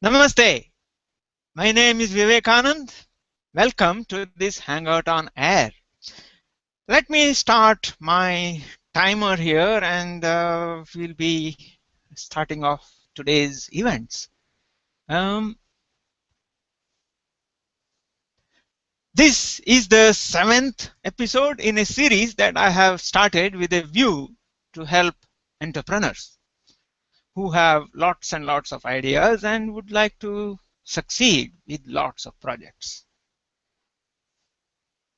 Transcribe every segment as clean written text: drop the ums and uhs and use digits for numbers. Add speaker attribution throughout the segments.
Speaker 1: Namaste. My name is Vivekanand. Welcome to this Hangout on Air. Let me start my timer here and we'll be starting off today's events. This is the 7th episode in a series that I have started with a view to help entrepreneurs who have lots and lots of ideas and would like to succeed with lots of projects.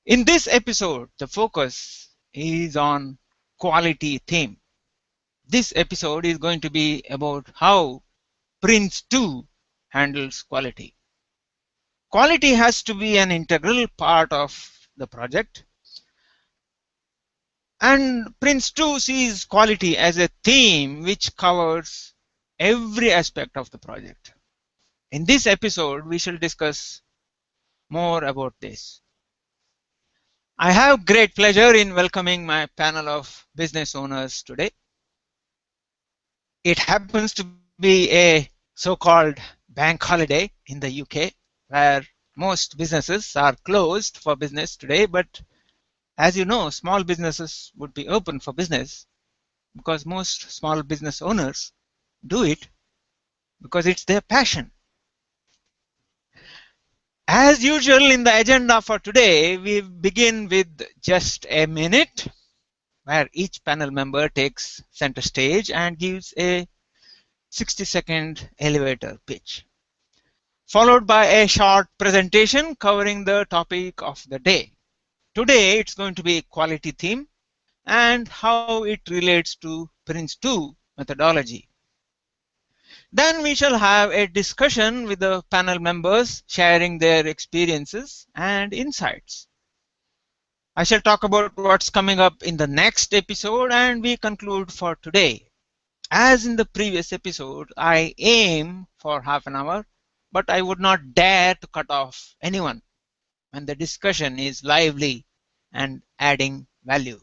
Speaker 1: In this episode, the focus is on quality theme. This episode is going to be about how PRINCE2 handles quality. Quality has to be an integral part of the project, and PRINCE2 sees quality as a theme which covers every aspect of the project. In this episode, we shall discuss more about this. I have great pleasure in welcoming my panel of business owners today. It happens to be a so-called bank holiday in the UK, where most businesses are closed for business today, but as you know, small businesses would be open for business because most small business owners do it because it's their passion. As usual in the agenda for today, we begin with just a minute where each panel member takes center stage and gives a 60-second elevator pitch, followed by a short presentation covering the topic of the day. Today it's going to be quality theme and how it relates to PRINCE2 methodology. Then we shall have a discussion with the panel members sharing their experiences and insights. I shall talk about what's coming up in the next episode and we conclude for today. As in the previous episode, I aim for half an hour, but I would not dare to cut off anyone when the discussion is lively and adding value.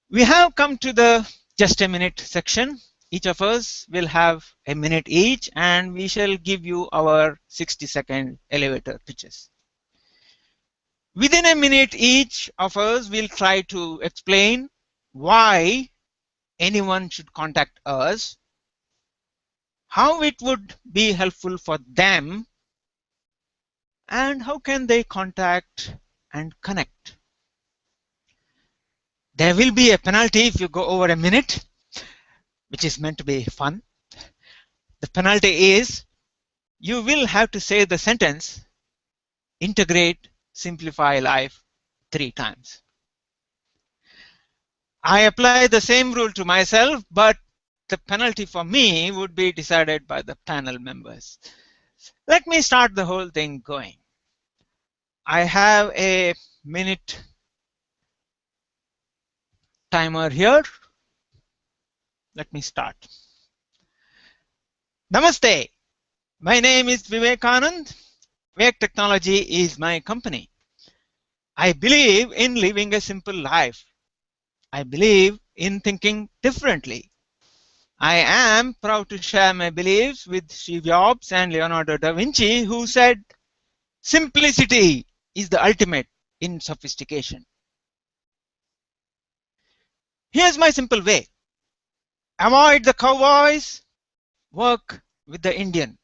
Speaker 1: We have come to the just a minute section. Each of us will have a minute each and we shall give you our 60-second elevator pitches. Within a minute each of us will try to explain why anyone should contact us, how it would be helpful for them, and how can they contact and connect. There will be a penalty if you go over a minute, which is meant to be fun. The penalty is you will have to say the sentence, integrate, simplify life 3 times. I apply the same rule to myself, but the penalty for me would be decided by the panel members. Let me start the whole thing going. I have a minute timer here. Let me start. Namaste. My name is Vivekanand. Vivek Technology is my company. I believe in living a simple life. I believe in thinking differently. I am proud to share my beliefs with Steve Jobs and Leonardo da Vinci, who said, simplicity is the ultimate in sophistication. Here's my simple way. Avoid the cowboys, work with the Indian.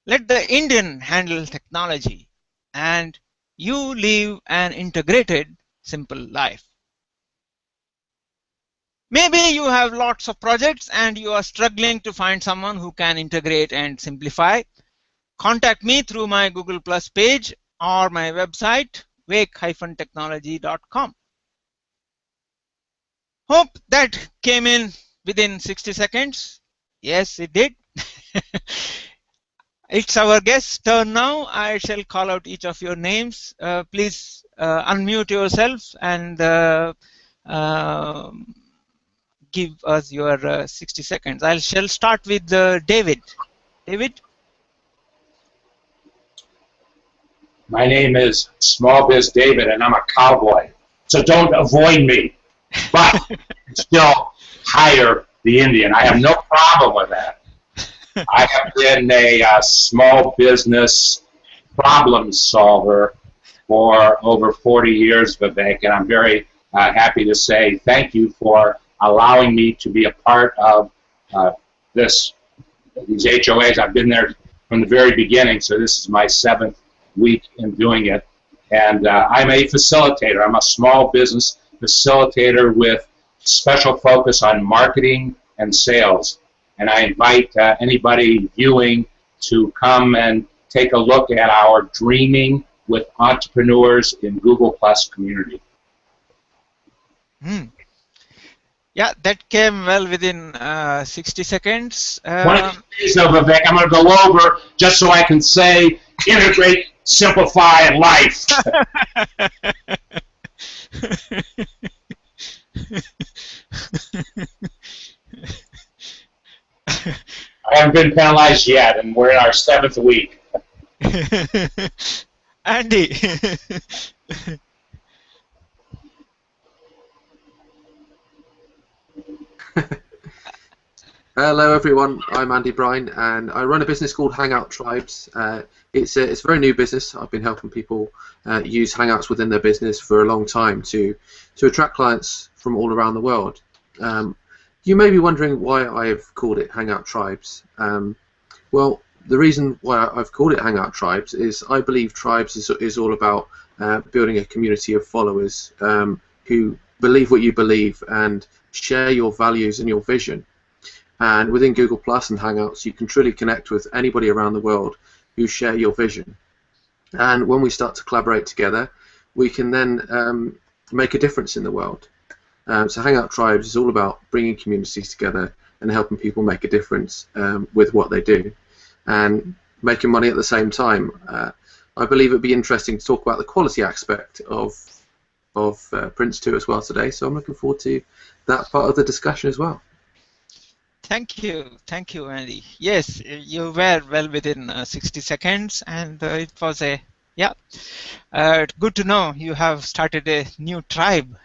Speaker 1: Let the Indian handle technology and you live an integrated, simple life. Maybe you have lots of projects and you are struggling to find someone who can integrate and simplify. Contact me through my Google Plus page or my website, wake-technology.com. Hope that came in within 60 seconds. Yes, it did. It's our guest's turn now. I shall call out each of your names. Please unmute yourself and give us your 60 seconds. I shall start with David. David?
Speaker 2: My name is Small Biz David, and I'm a cowboy. So don't avoid me, but still hire the Indian. I have no problem with that. I have been a small business problem solver for over 40 years, Vivek, and I'm very happy to say thank you for allowing me to be a part of these HOAs. I've been there from the very beginning, so this is my 7th week in doing it. And I'm a facilitator. I'm a small business facilitator with special focus on marketing and sales. And I invite anybody viewing to come and take a look at our Dreaming with Entrepreneurs in Google Plus community.
Speaker 1: Yeah, that came well within 60 seconds.
Speaker 2: One of these days, though, Vivek, I'm going to go over just so I can say, integrate, simplify life. I haven't been penalized yet, and we're in our 7th week.
Speaker 1: Andy.
Speaker 3: Hello everyone, I'm Andy Brine and I run a business called Hangout Tribes. It's a very new business. I've been helping people use Hangouts within their business for a long time to attract clients from all around the world. You may be wondering why I've called it Hangout Tribes. Well, the reason why I've called it Hangout Tribes is I believe Tribes is all about building a community of followers who believe what you believe and share your values and your vision. And within Google Plus and Hangouts, you can truly connect with anybody around the world who share your vision. And when we start to collaborate together, we can then make a difference in the world. So Hangout Tribes is all about bringing communities together and helping people make a difference with what they do and making money at the same time. I believe it would be interesting to talk about the quality aspect of Prince2 as well today, so I'm looking forward to that part of the discussion as well.
Speaker 1: Thank you, Andy. Yes, you were well within 60 seconds, and it was good to know you have started a new tribe.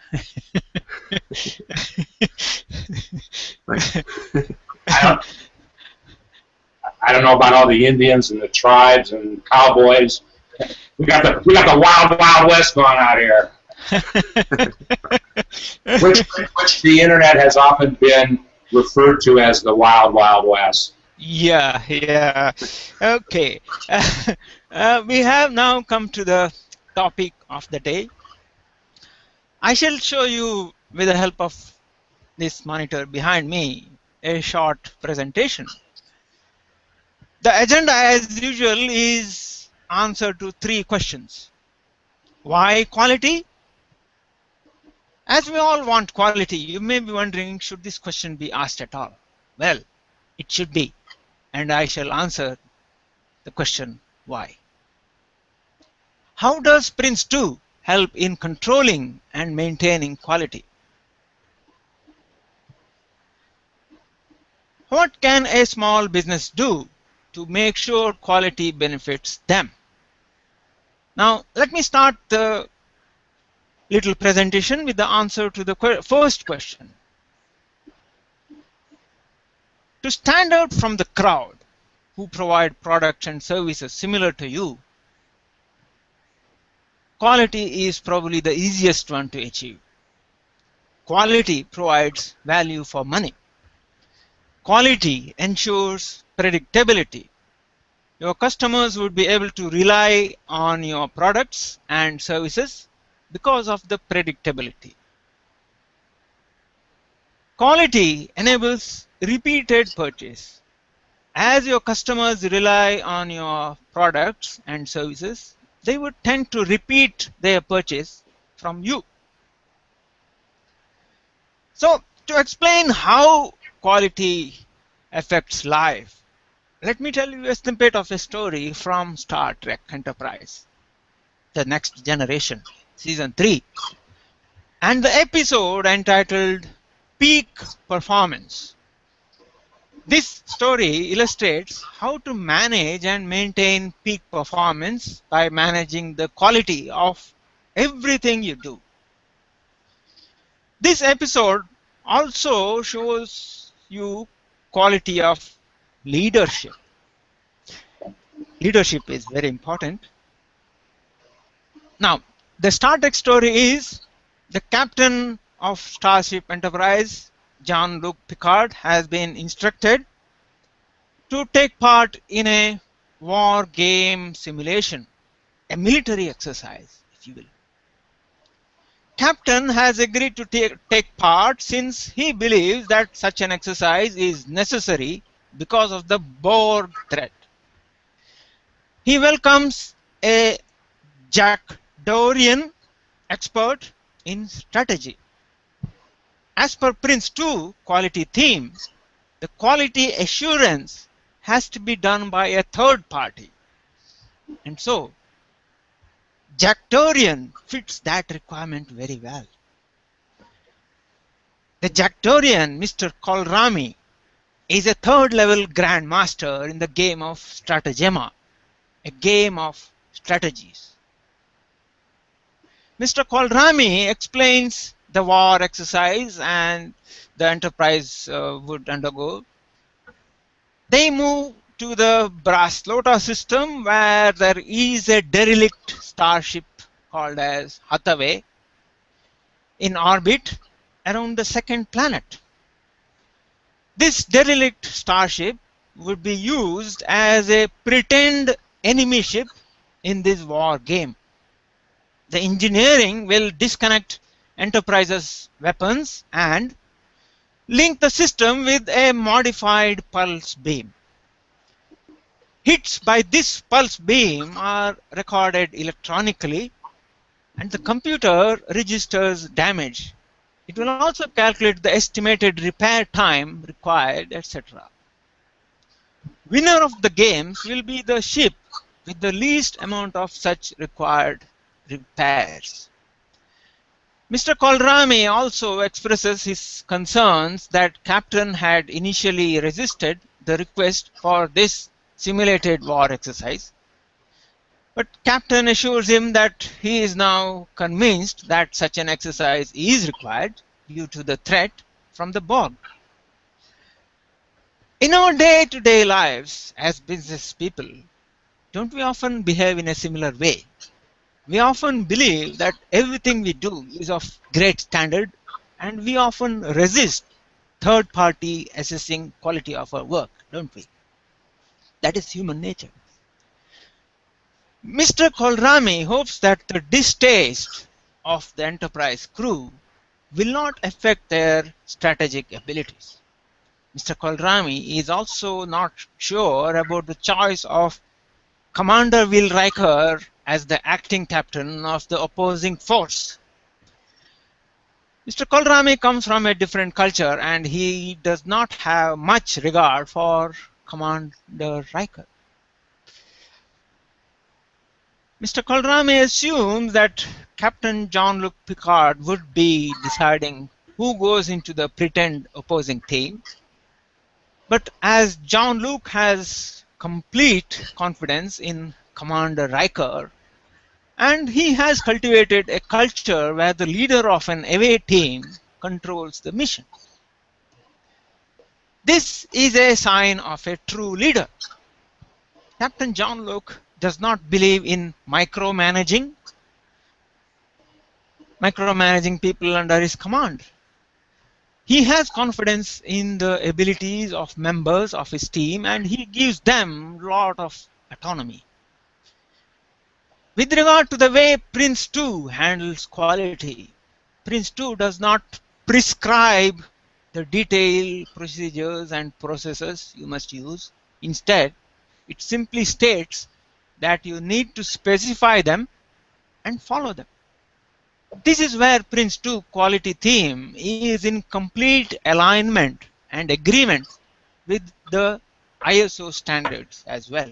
Speaker 2: I don't know about all the Indians and the tribes and cowboys. We got the wild, wild west going out here, which the internet has often been referred to as the wild, wild west.
Speaker 1: Yeah. Okay. We have now come to the topic of the day. I shall show you, with the help of this monitor behind me, a short presentation. The agenda, as usual, is answer to 3 questions. Why quality? As we all want quality, you may be wondering, should this question be asked at all? Well, it should be, and I shall answer the question why. How does Prince2 help in controlling and maintaining quality? What can a small business do to make sure quality benefits them? Now, let me start the little presentation with the answer to the first question. To stand out from the crowd who provide products and services similar to you, quality is probably the easiest one to achieve. Quality provides value for money. Quality ensures predictability. Your customers would be able to rely on your products and services because of the predictability. Quality enables repeated purchase. As your customers rely on your products and services, they would tend to repeat their purchase from you. So, to explain how quality affects life, let me tell you a snippet of a story from Star Trek Enterprise, The Next Generation, Season 3, and the episode entitled Peak Performance. This story illustrates how to manage and maintain peak performance by managing the quality of everything you do. This episode also shows you quality of leadership. Leadership is very important. Now, the Star Trek story is the captain of Starship Enterprise, Jean-Luc Picard, has been instructed to take part in a war game simulation, a military exercise, if you will. Captain has agreed to take part since he believes that such an exercise is necessary because of the Borg threat. He welcomes a Jack Dorian expert in strategy. As per Prince2 quality theme, the quality assurance has to be done by a third party. And so, Jack Dorian fits that requirement very well. The Jack Dorian, Mr. Kolrami, is a third level grandmaster in the game of Stratagema, a game of strategies. Mr. Kolrami explains the war exercise and the Enterprise would undergo. They move to the Braslota system where there is a derelict starship called as Hathaway in orbit around the second planet. This derelict starship would be used as a pretend enemy ship in this war game. The engineering will disconnect Enterprise's weapons and link the system with a modified pulse beam. Hits by this pulse beam are recorded electronically and the computer registers damage. It will also calculate the estimated repair time required, etc. Winner of the games will be the ship with the least amount of such required repairs. Mr. Kolrami also expresses his concerns that Captain had initially resisted the request for this simulated war exercise, but Captain assures him that he is now convinced that such an exercise is required due to the threat from the Borg. In our day-to-day lives as business people, don't we often behave in a similar way? We often believe that everything we do is of great standard and we often resist third party assessing quality of our work, don't we? That is human nature. Mr. Kolrami hopes that the distaste of the Enterprise crew will not affect their strategic abilities. Mr. Kolrami is also not sure about the choice of Commander Will Riker as the acting captain of the opposing force. Mr. Kolrami comes from a different culture and he does not have much regard for Commander Riker. Mr. Kolrami assumes that Captain Jean-Luc Picard would be deciding who goes into the pretend opposing team. But as Jean-Luc has complete confidence in Commander Riker, and he has cultivated a culture where the leader of an away team controls the mission. This is a sign of a true leader. Captain Jean-Luc does not believe in micromanaging people under his command. He has confidence in the abilities of members of his team and he gives them a lot of autonomy. With regard to the way Prince2 handles quality, Prince2 does not prescribe the detailed procedures and processes you must use. Instead, it simply states that you need to specify them and follow them. This is where Prince2 quality theme is in complete alignment and agreement with the ISO standards as well.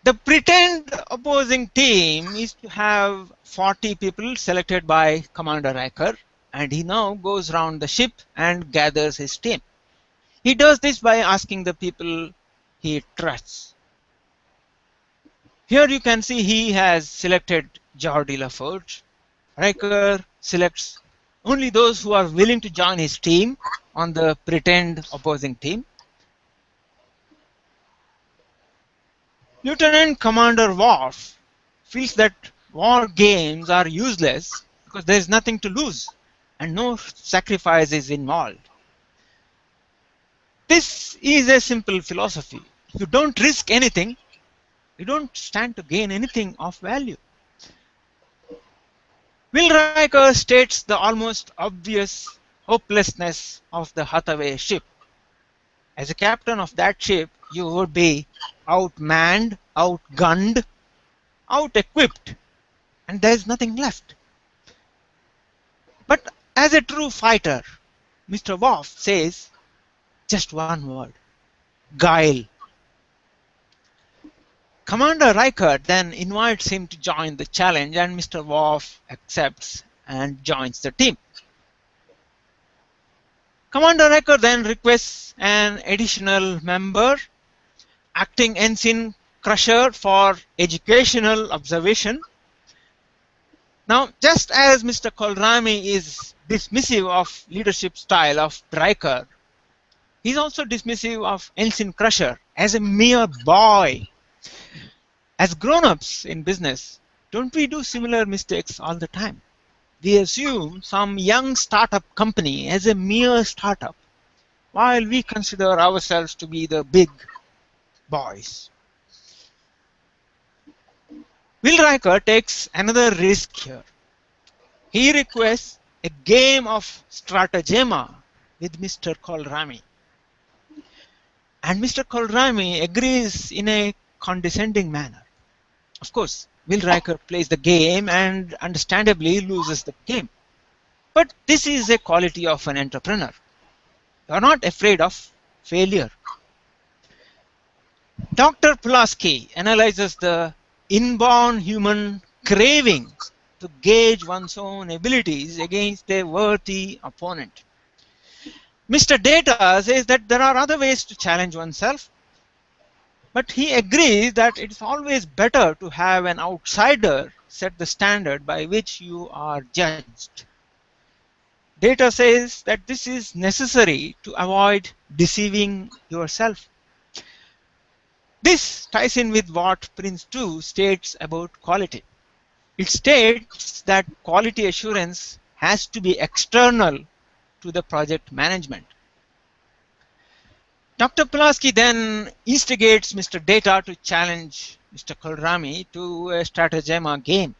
Speaker 1: The pretend opposing team is to have 40 people selected by Commander Riker, and he now goes around the ship and gathers his team. He does this by asking the people he trusts. Here you can see he has selected Geordi LaForge. Riker selects only those who are willing to join his team on the pretend opposing team. Lieutenant Commander Worf feels that war games are useless because there is nothing to lose and no sacrifice is involved. This is a simple philosophy. If you don't risk anything, you don't stand to gain anything of value. Will Riker states the almost obvious hopelessness of the Hathaway ship. As a captain of that ship, you would be outmanned, outgunned, out-equipped, and there's nothing left. But as a true fighter, Mr. Worf says just one word: guile. Commander Riker then invites him to join the challenge, and Mr. Worf accepts and joins the team. Commander Riker then requests an additional member, acting ensign Crusher, for educational observation. Now, just as Mr. Kolrami is dismissive of leadership style of Riker, he's also dismissive of Ensign Crusher as a mere boy. As grown-ups in business, don't we do similar mistakes all the time? We assume some young startup company as a mere startup, while we consider ourselves to be the big boys. Will Riker takes another risk here. He requests a game of stratagema with Mr. Kolrami. And Mr. Kolrami agrees in a condescending manner. Of course, Will Riker plays the game and understandably loses the game. But this is a quality of an entrepreneur. You are not afraid of failure. Dr. Pulaski analyzes the inborn human craving to gauge one's own abilities against a worthy opponent. Mr. Data says that there are other ways to challenge oneself, but he agrees that it's always better to have an outsider set the standard by which you are judged. Data says that this is necessary to avoid deceiving yourself. This ties in with what PRINCE2 states about quality. It states that quality assurance has to be external to the project management. Dr. Pulaski then instigates Mr. Data to challenge Mr. Kolrami to a stratagema game.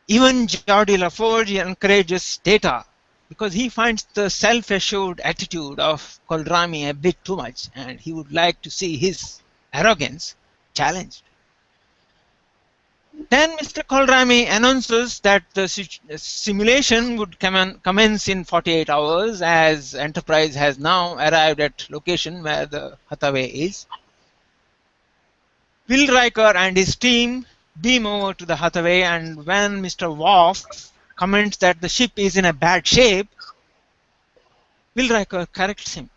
Speaker 1: Even Geordi LaForge encourages Data because he finds the self-assured attitude of Kolrami a bit too much, and he would like to see his arrogance challenged. Then Mr. Kolrami announces that the simulation would commence in 48 hours, as Enterprise has now arrived at location where the Hathaway is. Will Riker and his team beam over to the Hathaway, and when Mr. Worf comments that the ship is in a bad shape, Will Riker corrects him.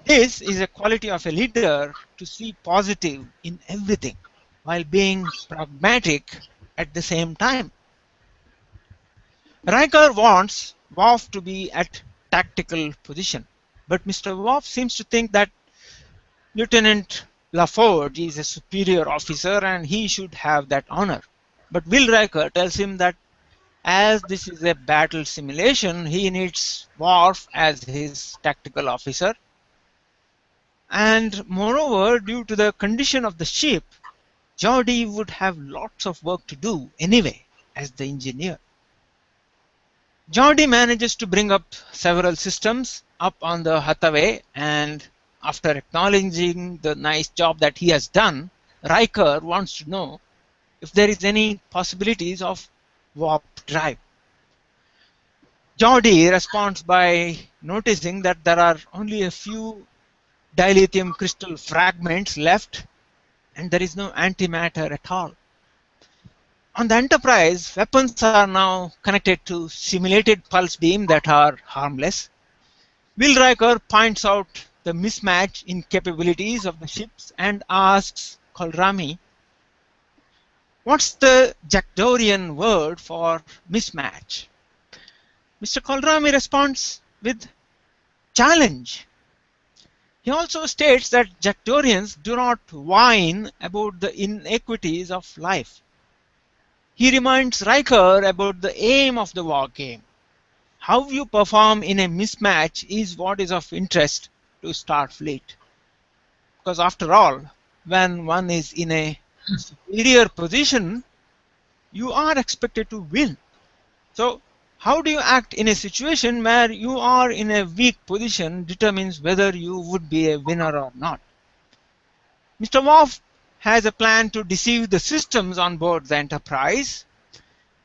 Speaker 1: This is a quality of a leader, to see positive in everything while being pragmatic at the same time. Riker wants Worf to be at tactical position, but Mr. Worf seems to think that Lieutenant LaForge is a superior officer and he should have that honor. But Will Riker tells him that as this is a battle simulation, he needs Worf as his tactical officer. And moreover, due to the condition of the ship, Geordi would have lots of work to do anyway as the engineer. Geordi manages to bring up several systems up on the Hathaway, and after acknowledging the nice job that he has done, Riker wants to know if there is any possibilities of warp drive. Geordi responds by noticing that there are only a few dilithium crystal fragments left and there is no antimatter at all. On the Enterprise, weapons are now connected to simulated pulse beam that are harmless. Will Riker points out the mismatch in capabilities of the ships and asks Kolrami, what's the Jackdorian word for mismatch? Mr. Kolrami responds with challenge. He also states that Jactorians do not whine about the inequities of life. He reminds Riker about the aim of the war game. How you perform in a mismatch is what is of interest to Starfleet. Because after all, when one is in a superior position, you are expected to win. So, how do you act in a situation where you are in a weak position determines whether you would be a winner or not. Mr. Worf has a plan to deceive the systems on board the Enterprise,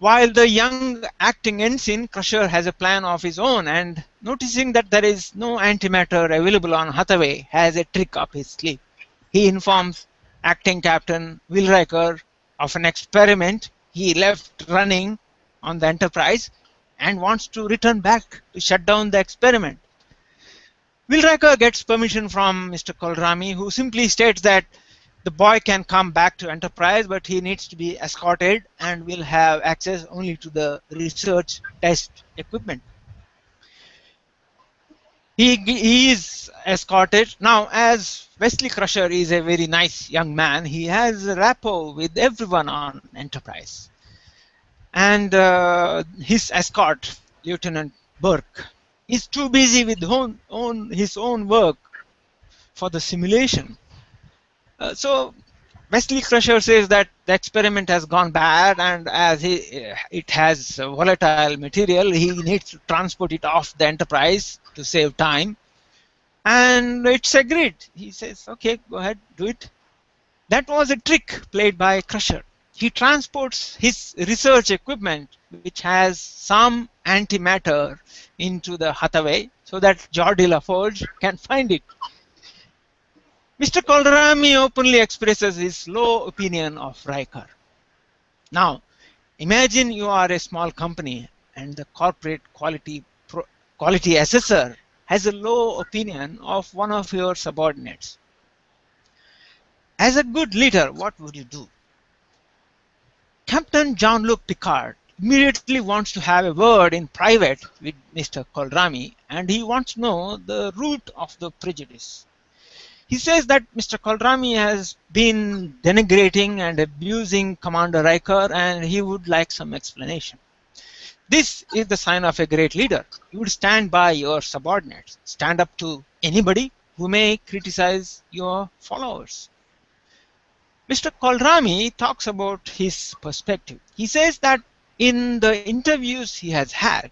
Speaker 1: while the young acting ensign Crusher has a plan of his own, and noticing that there is no antimatter available on Hathaway, has a trick up his sleeve. He informs acting captain Will Riker of an experiment he left running on the Enterprise and wants to return back to shut down the experiment. Will Riker gets permission from Mr. Kolrami, who simply states that the boy can come back to Enterprise, but he needs to be escorted and will have access only to the research test equipment. He is escorted. Now, as Wesley Crusher is a very nice young man, he has a rapport with everyone on Enterprise. And his escort, Lieutenant Burke, is too busy with his own work for the simulation. So Wesley Crusher says that the experiment has gone bad, and as it has volatile material, he needs to transport it off the Enterprise to save time. And it's agreed. He says, okay, go ahead, do it. That was a trick played by Crusher. He transports his research equipment, which has some antimatter, into the Hathaway so that Geordi LaForge can find it. Mr. Kolrami openly expresses his low opinion of Riker. Now, imagine you are a small company and the corporate quality assessor has a low opinion of one of your subordinates. As a good leader, what would you do? Captain Jean-Luc Picard immediately wants to have a word in private with Mr. Kolrami, and he wants to know the root of the prejudice. He says that Mr. Kolrami has been denigrating and abusing Commander Riker, and he would like some explanation. This is the sign of a great leader. You would stand by your subordinates, stand up to anybody who may criticize your followers. Mr. Kolrami talks about his perspective. He says that in the interviews he has had,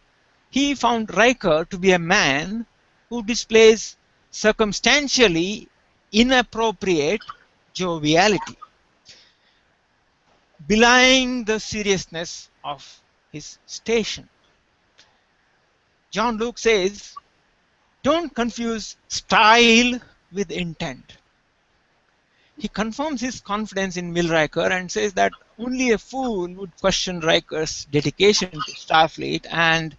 Speaker 1: he found Riker to be a man who displays circumstantially inappropriate joviality, belying the seriousness of his station. Jean-Luc says, don't confuse style with intent. He confirms his confidence in Will Riker and says that only a fool would question Riker's dedication to Starfleet and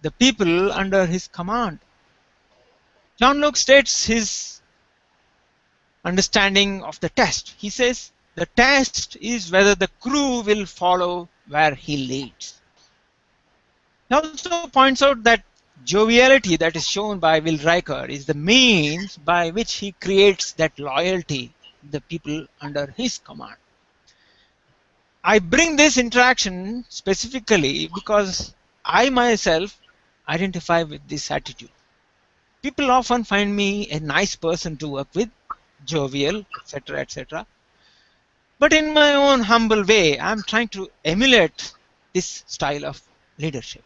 Speaker 1: the people under his command. Jean-Luc states his understanding of the test. He says the test is whether the crew will follow where he leads. He also points out that joviality that is shown by Will Riker is the means by which he creates that loyalty to the people under his command. I bring this interaction specifically because I myself identify with this attitude. People often find me a nice person to work with, jovial, etc., etc. But in my own humble way, I'm trying to emulate this style of leadership.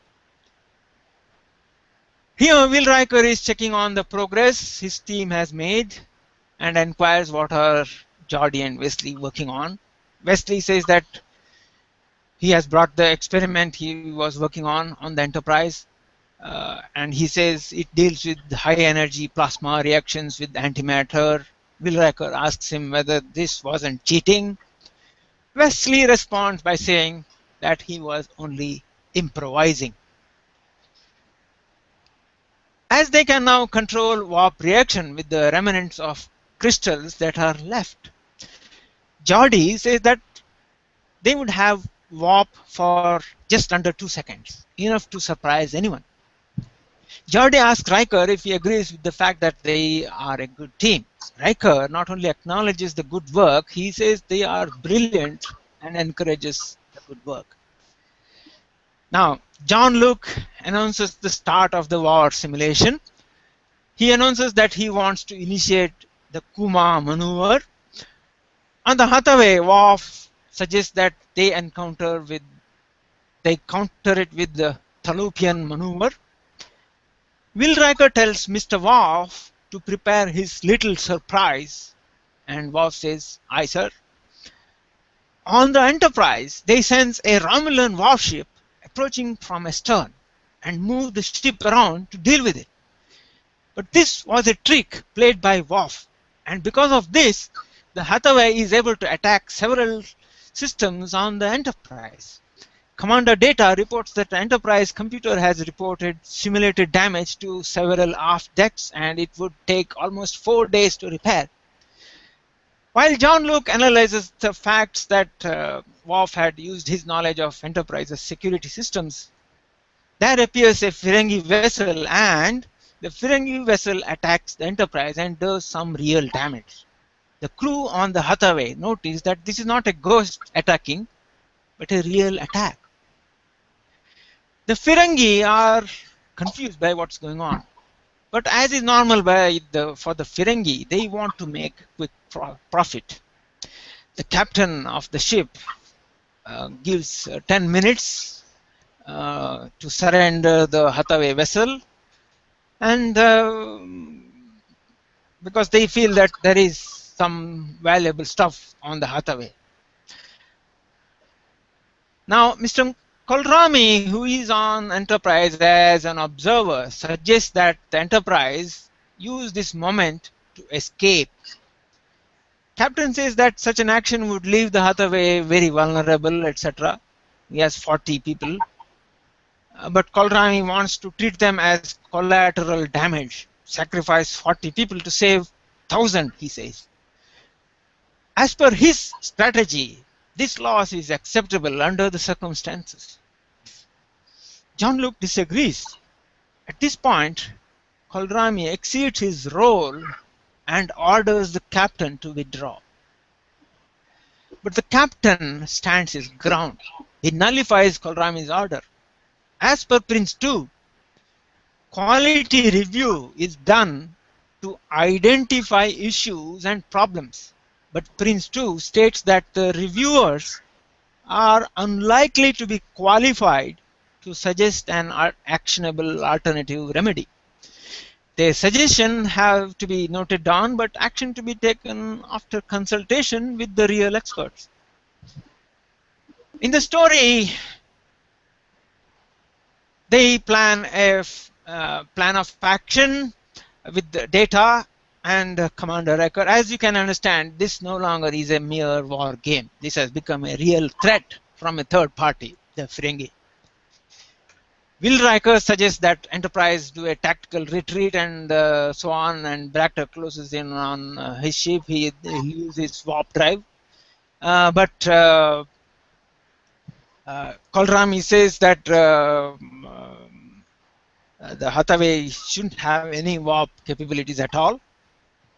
Speaker 1: Here, Will Riker is checking on the progress his team has made and inquires what are Geordi and Wesley working on. Wesley says that he has brought the experiment he was working on the Enterprise, and he says it deals with high energy plasma reactions with antimatter. Will Riker asks him whether this wasn't cheating. Wesley responds by saying that he was only improvising. As they can now control warp reaction with the remnants of crystals that are left, Geordi says that they would have warp for just under 2 seconds, enough to surprise anyone. Jordi asks Riker if he agrees with the fact that they are a good team. Riker not only acknowledges the good work, he says they are brilliant and encourages the good work. Now, Jean-Luc announces the start of the war simulation. He announces that he wants to initiate the Kuma maneuver. On the Hathaway, Worf suggests that they counter it with the Fallopian maneuver. Will Riker tells Mr. Worf to prepare his little surprise, and Worf says, "Aye, sir." On the Enterprise, they sense a Romulan warship approaching from astern and move the ship around to deal with it. But this was a trick played by Worf, and because of this, the Hathaway is able to attack several systems on the Enterprise. Commander Data reports that the Enterprise computer has reported simulated damage to several aft decks, and it would take almost 4 days to repair. While Jean-Luc analyzes the facts that Worf had used his knowledge of Enterprise's security systems, there appears a Ferengi vessel, and the Ferengi vessel attacks the Enterprise and does some real damage. The crew on the Hathaway notice that this is not a ghost attacking, but a real attack. The Ferengi are confused by what's going on. But as is normal for the Ferengi, they want to make quick profit. The captain of the ship gives 10 minutes to surrender the Hathaway vessel, and because they feel that there is some valuable stuff on the Hathaway. Now, Mr. Kolrami, who is on Enterprise as an observer, suggests that the Enterprise use this moment to escape. Captain says that such an action would leave the Hathaway very vulnerable, etc. He has 40 people. But Kolrami wants to treat them as collateral damage. Sacrifice 40 people to save 1,000, he says. As per his strategy, this loss is acceptable under the circumstances. Jean-Luc disagrees. At this point, Kolrami exceeds his role and orders the captain to withdraw. But the captain stands his ground. He nullifies Kolrami's order. As per Prince2, quality review is done to identify issues and problems. But Prince2 states that the reviewers are unlikely to be qualified to suggest an actionable alternative remedy. Their suggestions have to be noted down, but action to be taken after consultation with the real experts. In the story, they plan a plan of action with the Data and Commander Riker. As you can understand, this no longer is a mere war game. This has become a real threat from a third party, the Ferengi. Will Riker suggests that Enterprise do a tactical retreat and so on, and Braktor closes in on his ship. He uses warp drive. But Kolrami says that the Hathaway shouldn't have any warp capabilities at all.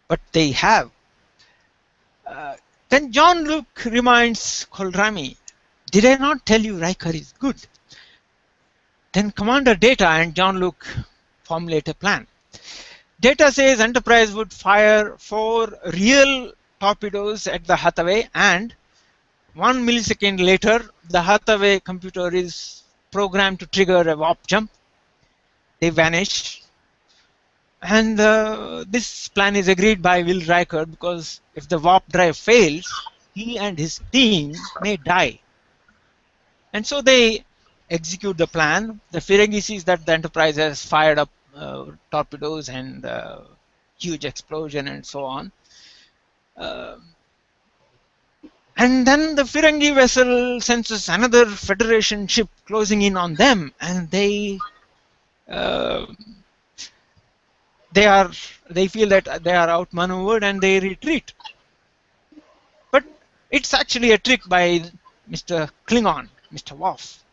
Speaker 1: But they have. Then Jean-Luc reminds Kolrami, "Did I not tell you Riker is good?" Then Commander Data and Jean-Luc formulate a plan. Data says Enterprise would fire 4 real torpedoes at the Hathaway, and 1 millisecond later, the Hathaway computer is programmed to trigger a warp jump. They vanish. And this plan is agreed by Will Riker because if the warp drive fails, he and his team may die. And so they execute the plan. The Ferengi sees that the Enterprise has fired up torpedoes and huge explosion and so on. And then the Ferengi vessel senses another Federation ship closing in on them, and they feel that they are outmaneuvered and they retreat. But it's actually a trick by Mr. Klingon. Mr. Wolf.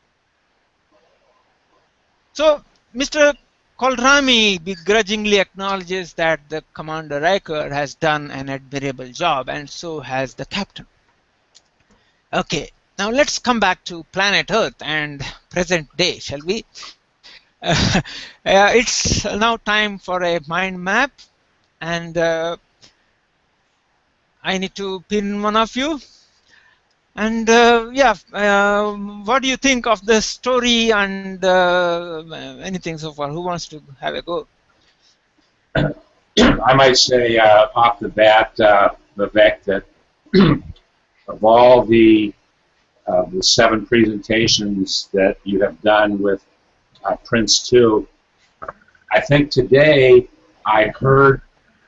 Speaker 1: So Mr. Kolrami begrudgingly acknowledges that the Commander Riker has done an admirable job, and so has the captain. Okay, now let's come back to planet Earth and present day, shall we? It's now time for a mind map, and I need to pin one of you. And yeah, what do you think of the story and anything so far? Who wants to have a go?
Speaker 2: I might say off the bat, Vivek, that of all the 7 presentations that you have done with Prince2, I think today I heard,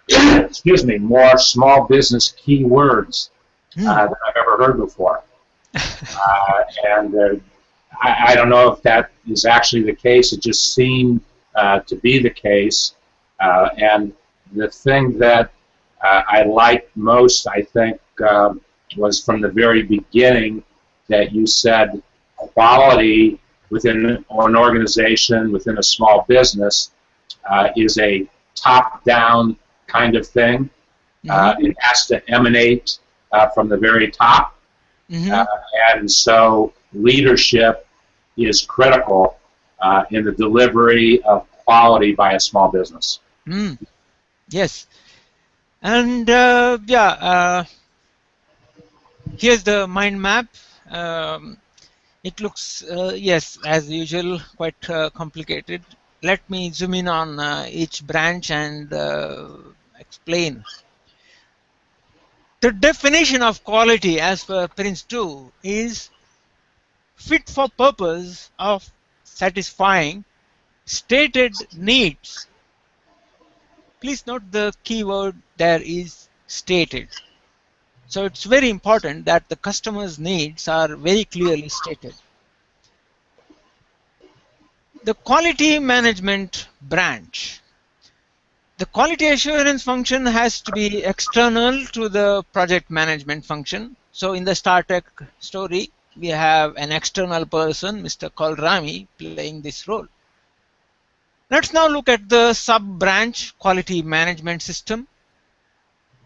Speaker 2: excuse me, more small business keywords than I've ever heard before. And I don't know if that is actually the case. It just seemed to be the case. And the thing that I liked most, I think, was from the very beginning that you said quality within an organization, within a small business, is a top-down kind of thing. It has to emanate from the very top. And so leadership is critical in the delivery of quality by a small business.
Speaker 1: Yes. And yeah, here's the mind map. It looks, yes, as usual, quite complicated. Let me zoom in on each branch and explain. The definition of quality as per Prince2 is fit for purpose of satisfying stated needs. Please note the keyword there is stated. So it's very important that the customer's needs are very clearly stated. The quality management branch. The quality assurance function has to be external to the project management function. So in the Star Trek story, we have an external person, Mr. Kolrami, playing this role. Let's now look at the sub-branch quality management system.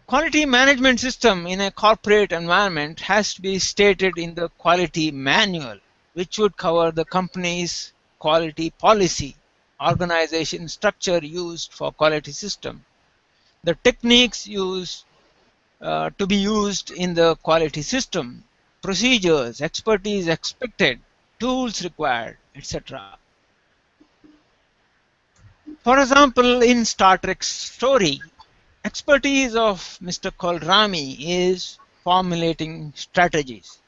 Speaker 1: Quality management system in a corporate environment has to be stated in the quality manual, which would cover the company's quality policy, organization structure used for quality system, the techniques used to be used in the quality system, procedures, expertise expected, tools required, etc. For example, in Star Trek's story, expertise of Mr. Kolrami is formulating strategies,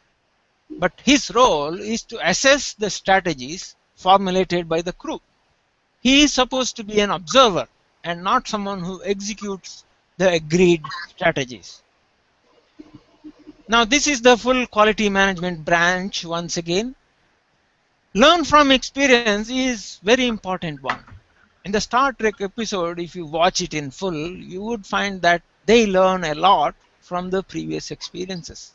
Speaker 1: but his role is to assess the strategies formulated by the crew. He is supposed to be an observer and not someone who executes the agreed strategies. Now this is the full quality management branch once again. Learn from experience is very important one. In the Star Trek episode, if you watch it in full, you would find that they learn a lot from the previous experiences.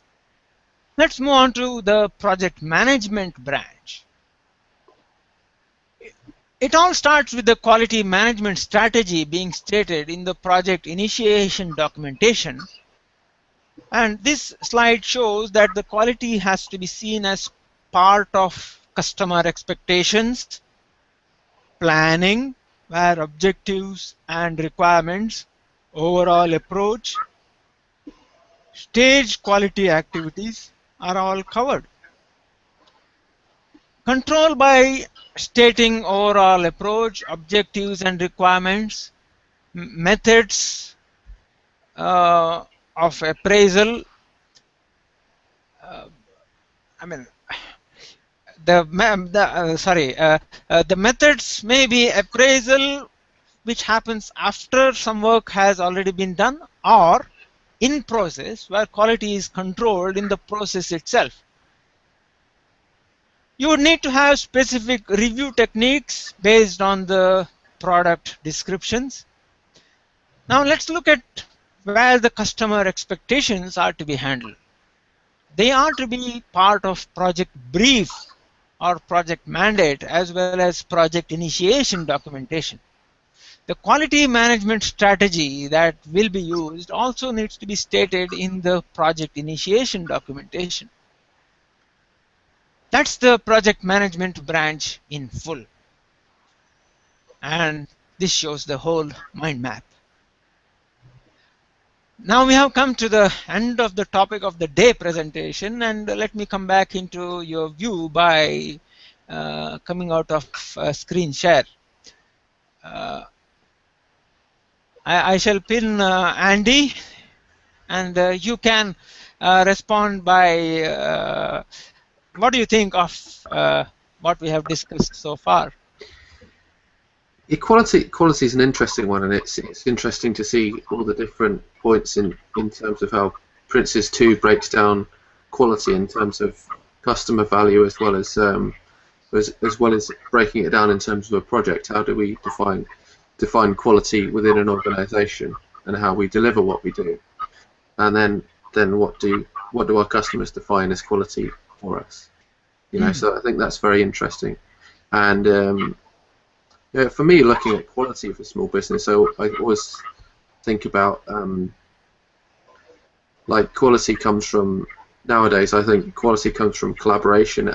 Speaker 1: Let's move on to the project management branch. It all starts with the quality management strategy being stated in the project initiation documentation. And this slide shows that the quality has to be seen as part of customer expectations, planning, where objectives and requirements, overall approach, stage quality activities are all covered. Control by stating overall approach, objectives and requirements, methods of appraisal. The methods may be appraisal, which happens after some work has already been done, or in process, where quality is controlled in the process itself. You would need to have specific review techniques based on the product descriptions. Now let's look at where the customer expectations are to be handled. they are to be part of project brief or project mandate as well as project initiation documentation. The quality management strategy that will be used also needs to be stated in the project initiation documentation. That's the project management branch in full. And this shows the whole mind map. Now we have come to the end of the topic of the day presentation, and let me come back into your view by coming out of screen share. I shall pin Andy, and you can respond by what do you think of what we have discussed so far?
Speaker 3: Quality is an interesting one, and it's interesting to see all the different points in terms of how PRINCE2 breaks down quality in terms of customer value as well as breaking it down in terms of a project. How do we define quality within an organisation, and how we deliver what we do, and then what do our customers define as quality for us? You know, so I think that's very interesting, and. Yeah, for me, looking at quality for small business, so I always think about like quality comes from, nowadays I think quality comes from collaboration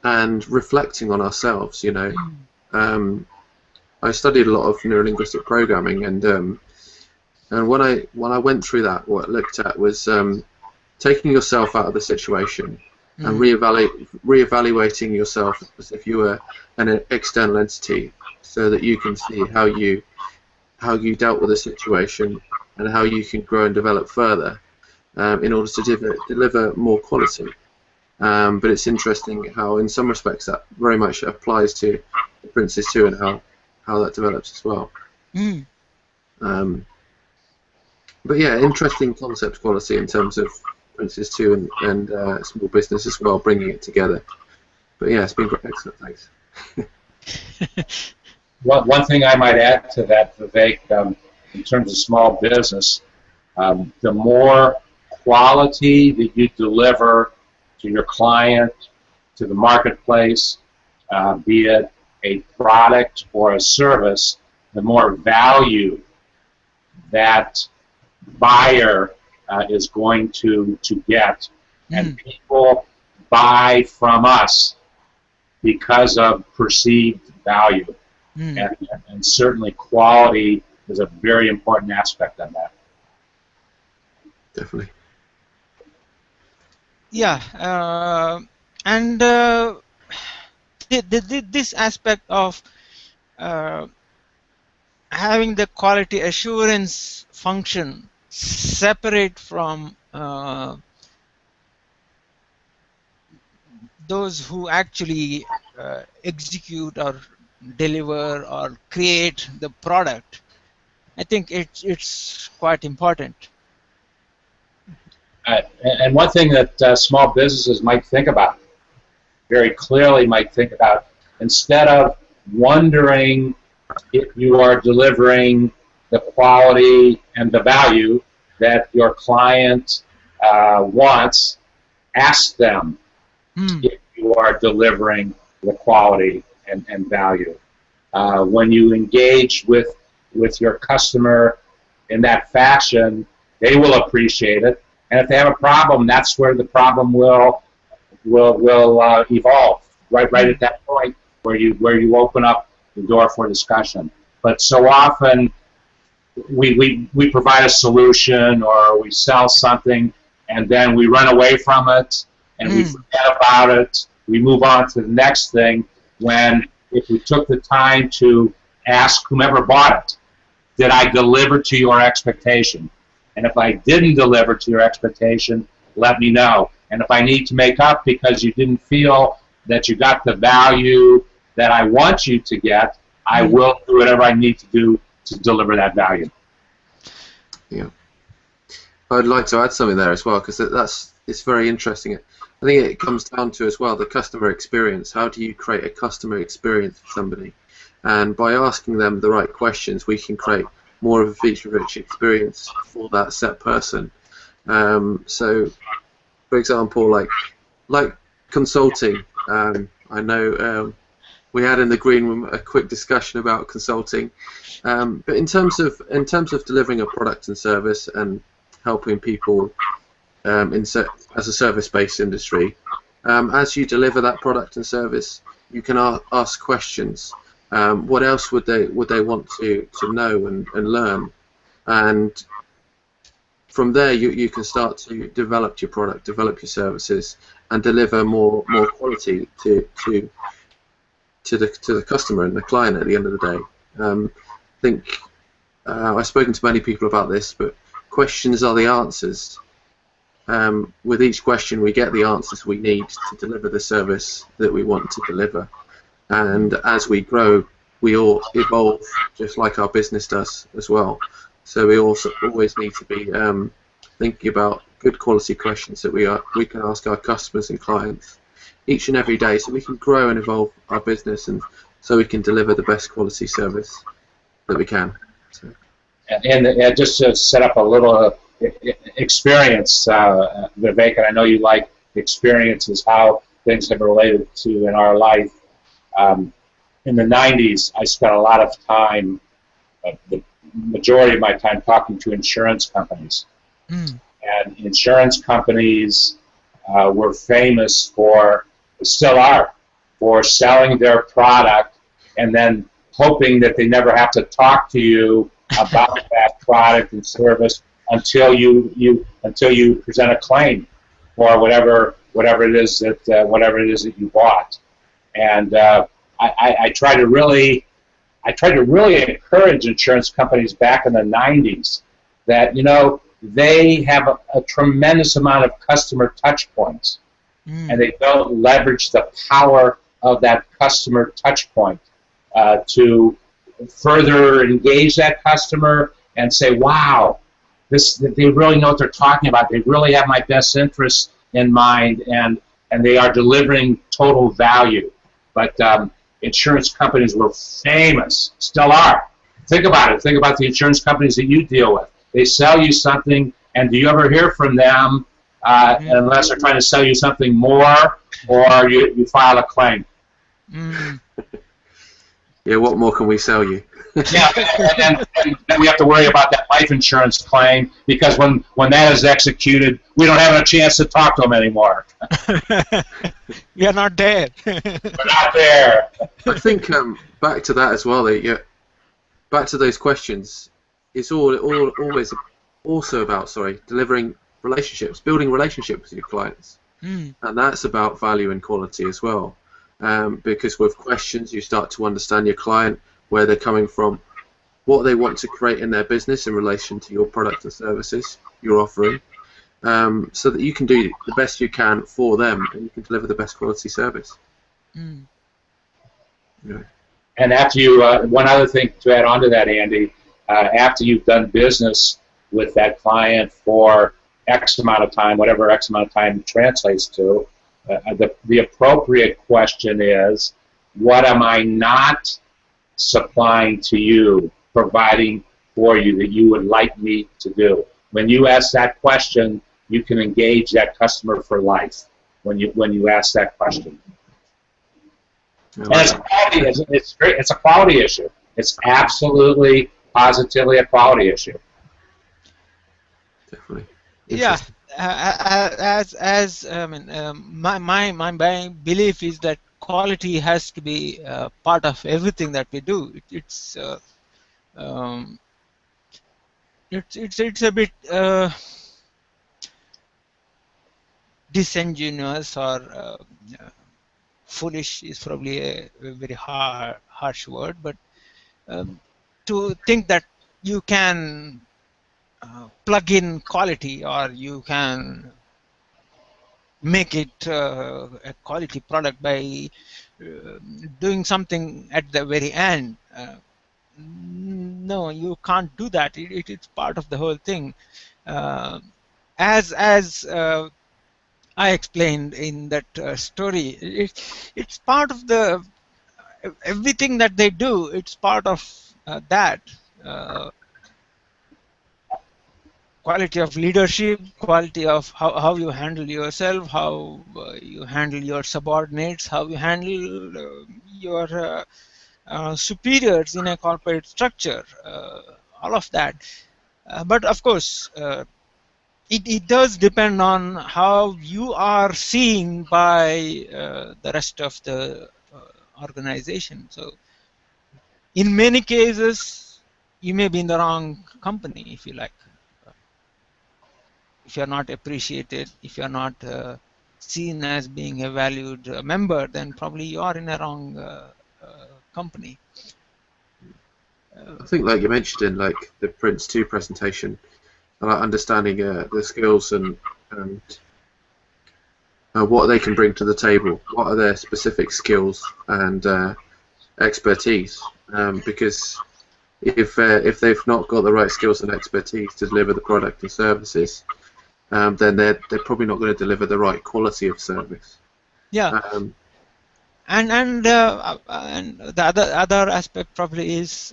Speaker 3: and reflecting on ourselves. You know, I studied a lot of neurolinguistic programming, and when I went through that, what I looked at was taking yourself out of the situation and reevaluating yourself as if you were an external entity, so that you can see how you dealt with a situation and how you can grow and develop further in order to deliver more quality. But it's interesting how, in some respects, that very much applies to PRINCE2 and how that develops as well. But yeah, interesting concept, quality, in terms of PRINCE2 and small business as well, bringing it together. But yeah, it's been great. Excellent, thanks.
Speaker 2: One thing I might add to that, Vivek, in terms of small business, the more quality that you deliver to your client, to the marketplace, be it a product or a service, the more value that buyer is going to get, and people buy from us because of perceived value, and certainly quality is a very important aspect of that.
Speaker 3: Definitely.
Speaker 1: Yeah, and this aspect of having the quality assurance function separate from those who actually execute or deliver or create the product, I think it's quite important.
Speaker 2: And one thing that small businesses might think about, very clearly might think about, instead of wondering if you are delivering the quality and the value that your client wants, ask them if you are delivering the quality and value. When you engage with your customer in that fashion, they will appreciate it. And if they have a problem, that's where the problem will evolve. Right at that point where you open up the door for discussion. But so often we provide a solution or we sell something, and then we run away from it and we forget about it. We move on to the next thing, when if we took the time to ask whomever bought it, did I deliver to your expectation? And if I didn't deliver to your expectation, let me know. And if I need to make up because you didn't feel that you got the value that I want you to get, I will do whatever I need to do to deliver that value.
Speaker 3: Yeah, I'd like to add something there as well, because it's very interesting. I think it comes down to as well the customer experience. How do you create a customer experience for somebody? And by asking them the right questions, we can create more of a feature-rich experience for that set person. So, for example, like consulting, I know we had in the green room a quick discussion about consulting, but in terms of delivering a product and service and helping people as a service-based industry, as you deliver that product and service, you can ask questions. What else would they want to know and learn? And from there, you can start to develop your product, develop your services, and deliver more quality to the customer and the client at the end of the day. I think I've spoken to many people about this, but questions are the answers. With each question, we get the answers we need to deliver the service that we want to deliver. And as we grow, we all evolve, just like our business does as well. So we also always need to be thinking about good quality questions that we can ask our customers and clients each and every day, so we can grow and evolve our business, and so we can deliver the best quality service that we can. So.
Speaker 2: And just to set up a little experience, Vivek, and I know you like experiences, how things have related to in our life. In the 90s, I spent a lot of time, the majority of my time, talking to insurance companies. And insurance companies were famous for, still are, for selling their product and then hoping that they never have to talk to you about that product and service until you present a claim for whatever it is that you bought. And I try to really encourage insurance companies back in the 90s that, you know, they have a tremendous amount of customer touch points, and they don't leverage the power of that customer touch point to further engage that customer and say, wow, they really know what they're talking about. They really have my best interests in mind, and they are delivering total value. But insurance companies were famous, still are. Think about it. Think about the insurance companies that you deal with. They sell you something, and do you ever hear from them unless they're trying to sell you something more, or you file a claim?
Speaker 3: Yeah, what more can we sell you?
Speaker 2: Yeah, and then we have to worry about that life insurance claim, because when that is executed, we don't have a chance to talk to them anymore.
Speaker 1: We are not there.
Speaker 2: We're not there.
Speaker 3: I think back to that as well. Back to those questions. It's always also about delivering relationships, building relationships with your clients, and that's about value and quality as well. Because with questions, you start to understand your client, where they're coming from, what they want to create in their business in relation to your product and services you're offering, so that you can do the best you can for them and you can deliver the best quality service. Yeah.
Speaker 2: And after you, one other thing to add on to that, Andy, after you've done business with that client for X amount of time, whatever X amount of time translates to, the appropriate question is, what am I not supplying to you, providing for you that you would like me to do? When you ask that question, you can engage that customer for life. When you ask that question, and it's a quality issue. It's absolutely, positively a quality issue.
Speaker 3: Definitely.
Speaker 1: Yeah. My belief is that quality has to be part of everything that we do. It's a bit disingenuous, or foolish is probably a very harsh word, but to think that you can plug in quality, or you can make it a quality product by doing something at the very end. No, you can't do that. It's part of the whole thing. As I explained in that story, it's part of the everything that they do. It's part of that. quality of leadership, quality of how you handle yourself, how you handle your subordinates, how you handle your superiors in a corporate structure, all of that. But of course, it does depend on how you are seen by the rest of the organization. So in many cases, you may be in the wrong company, if you like. If you're not appreciated, if you're not seen as being a valued member, then probably you are in a wrong company.
Speaker 3: I think, like you mentioned in like the PRINCE2 presentation, understanding the skills and what they can bring to the table, what are their specific skills and expertise, because if they've not got the right skills and expertise to deliver the product and services, then they're probably not going to deliver the right quality of service.
Speaker 1: Yeah. And the other aspect probably is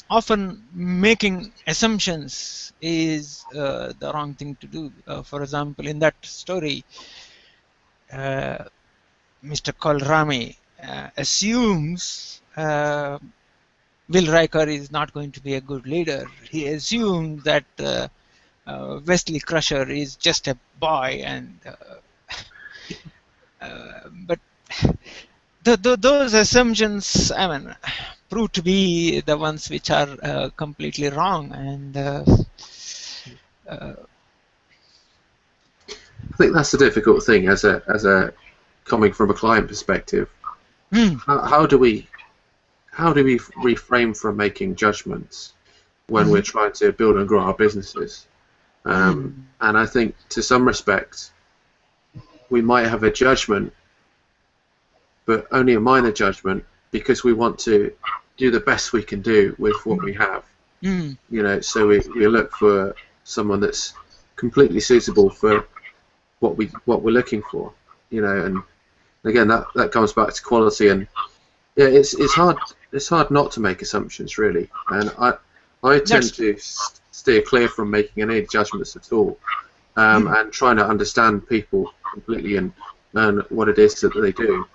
Speaker 1: often making assumptions is the wrong thing to do. For example, in that story, Mr. Kolrami assumes Will Riker is not going to be a good leader. He assumes that Wesley Crusher is just a boy, and but those assumptions, I mean, prove to be the ones which are completely wrong. And
Speaker 3: I think that's the difficult thing as a coming from a client perspective. How do we refrain from making judgments when we're trying to build and grow our businesses? And I think to some respects we might have a judgment, but only a minor judgment, because we want to do the best we can do with what we have. You know, so we look for someone that's completely suitable for what we're looking for. You know, and again that comes back to quality, and yeah, it's hard not to make assumptions, really, and I tend to steer clear from making any judgments at all, and trying to understand people completely and what it is that they do.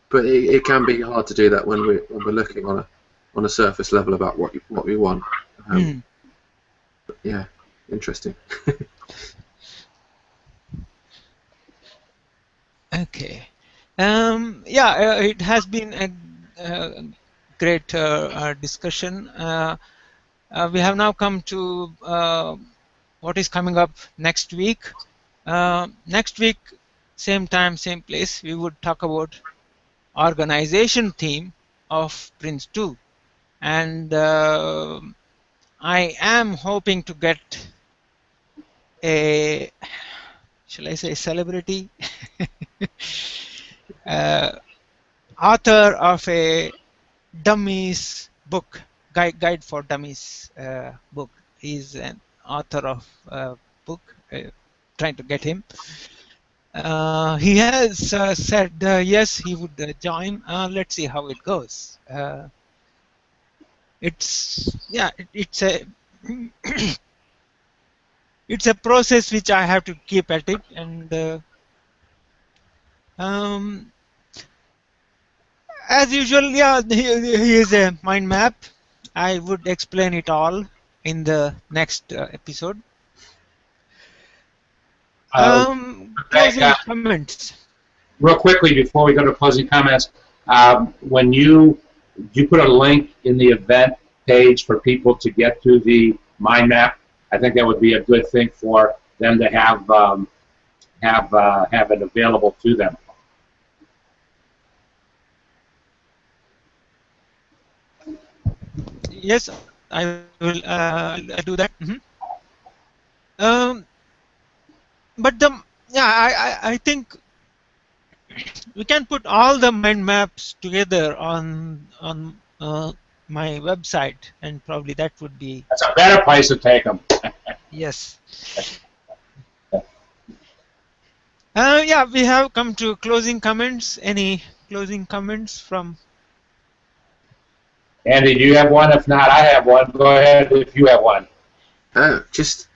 Speaker 3: But it can be hard to do that when we're looking on a surface level about what we want. But yeah, interesting.
Speaker 1: Okay. Yeah, it has been a great discussion. We have now come to what is coming up next week. Next week, same time, same place, we would talk about organization theme of PRINCE2. And I am hoping to get a, shall I say, celebrity author of a dummies book, guide for dummies book. He's an author of a book, trying to get him. He has said yes, he would join. Let's see how it goes. It's a it's a process which I have to keep at it, and as usual, yeah, here is a mind map. I would explain it all in the next episode. Closing comments.
Speaker 2: Real quickly before we go to closing comments, when you put a link in the event page for people to get to the mind map, I think that would be a good thing for them to have it available to them.
Speaker 1: Yes, I will do that. But I think we can put all the mind maps together on my website, and probably that would be.
Speaker 2: That's a better place to take them.
Speaker 1: Yes. Yeah, we have come to closing comments. Any closing comments from?
Speaker 2: Andy, do you have one? If not, I have one. Go ahead if you have one.
Speaker 3: Just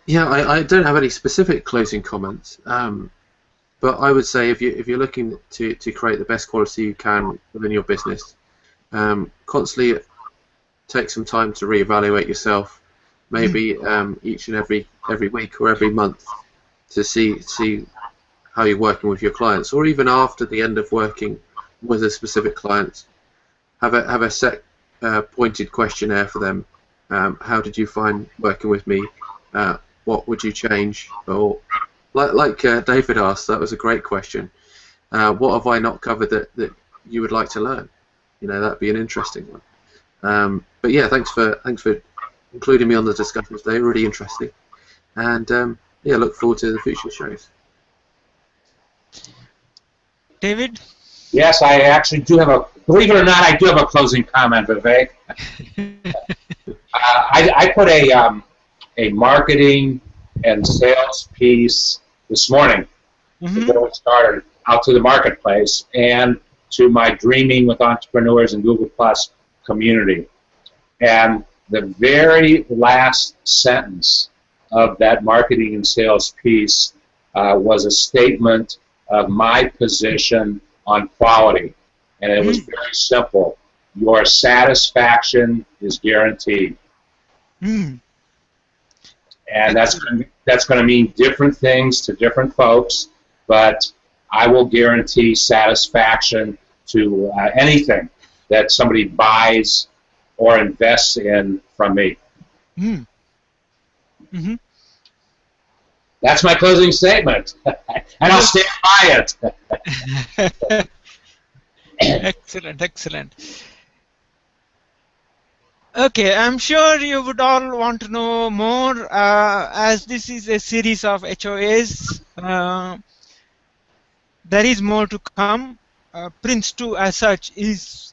Speaker 3: yeah, I don't have any specific closing comments, but I would say if you're looking to create the best quality you can within your business, constantly take some time to reevaluate yourself, maybe each and every week or every month, to see how you're working with your clients, or even after the end of working with a specific client, have a set pointed questionnaire for them. How did you find working with me? What would you change? Or like David asked, that was a great question. What have I not covered that you would like to learn? You know, that'd be an interesting one. But yeah, thanks for including me on the discussions today. Really interesting, and yeah, look forward to the future shows.
Speaker 1: David?
Speaker 2: Yes, I actually do have a, believe it or not, I do have a closing comment, Vivek. I put a marketing and sales piece this morning before we started out to the marketplace and to my Dreaming with Entrepreneurs and Google Plus community. And the very last sentence of that marketing and sales piece was a statement of my position on quality. And it was very simple. Your satisfaction is guaranteed. And that's going to mean different things to different folks, but I will guarantee satisfaction to anything that somebody buys or invests in from me. That's my closing statement, and I'll stand by it.
Speaker 1: Excellent, excellent. Okay, I'm sure you would all want to know more, as this is a series of HOAs. There is more to come. PRINCE2 as such is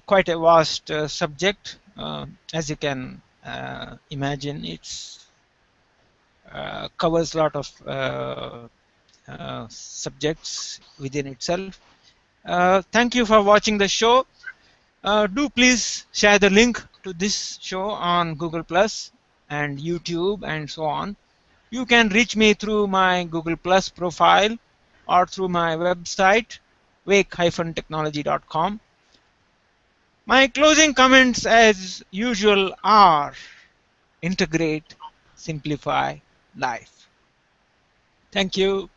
Speaker 1: quite a vast subject. As you can imagine, it's covers a lot of subjects within itself. Thank you for watching the show. Do please share the link to this show on Google Plus and YouTube and so on. You can reach me through my Google Plus profile or through my website, wake-technology.com. My closing comments as usual are: integrate, simplify life. Thank you.